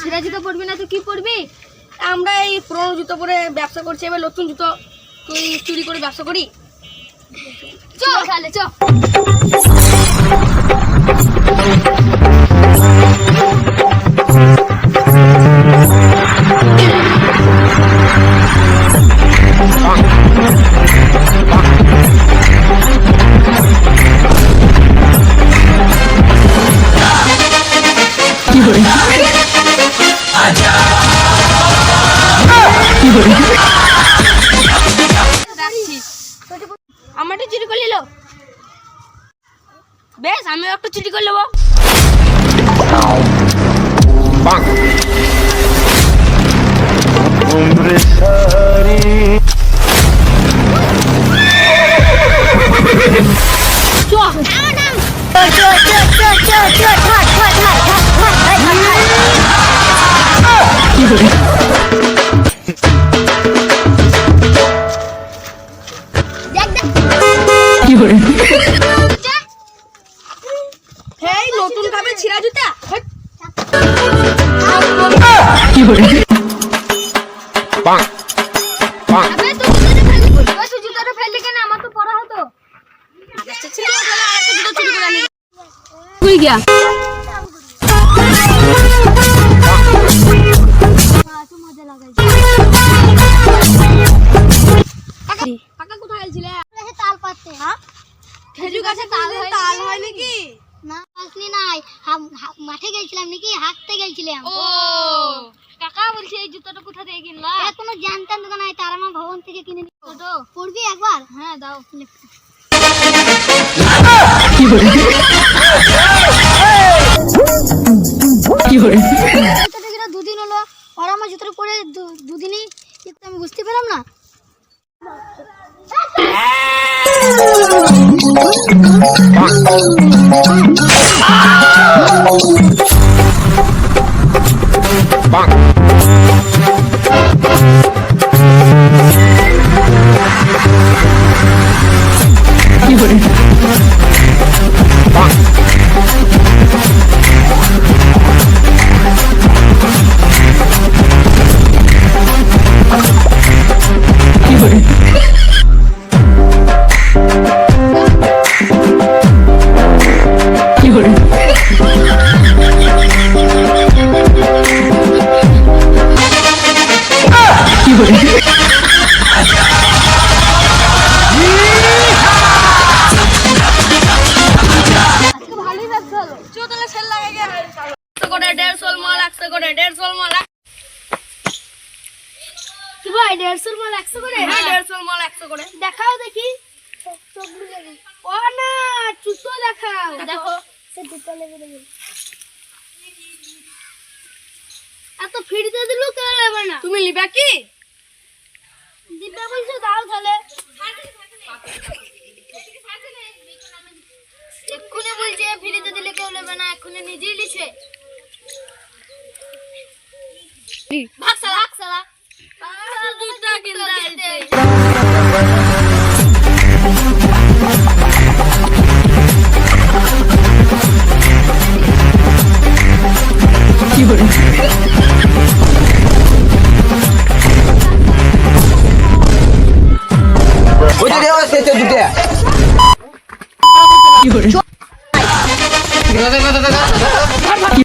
ছেঁড়া জুতো পরবি না তো কি পরবি? আমরা এই পুরনো জুতো পরে ব্যবসা করছি, এবার নতুন জুতো তুই চুরি করে ব্যবসা করি। চ তাহলে চ। আমারটা চুরি করে নিল, বেশ আমিও একটু চুরি করে নেবো। নতুন ভাবে ছিঁড়া জুতা জুতাটা ফেললি কেন? আমার তো পরা হতো। गया কাকা কোথায় গেছিলে? তাল পাততে। হ্যাঁ খেজুর গাছে তাল হয় নাকি? না আসলি নাই, মাঠে গেছিলাম নাকি, হাঁটতে গেছিলাম। ও কাকা বলছি এই জুতোটা কোথা থেকে কিনলা? কোনো জানতাম দোকান নাই, তার আমার ভবন থেকে কিনে নিব। তো পড়বি একবার? হ্যাঁ দাও। দুদিন হলো আর আমার জুতোটা পরে দুদিনই আমি বুঝতে পেলাম না। দেখাও দেখি। ও না জুতো দেখাও, দেখো এত ফিরতে দিলেও কেউ নেবে না। তুমি লিবা কি? দিবে বলছো, দাও তাহলে। এক্ষুনি বলছে ফিরিতে দিলে কেউ নেবে না, এক্ষুনি নিজেই লিছে। ভাগ সালা জুতা কিনতে কি করে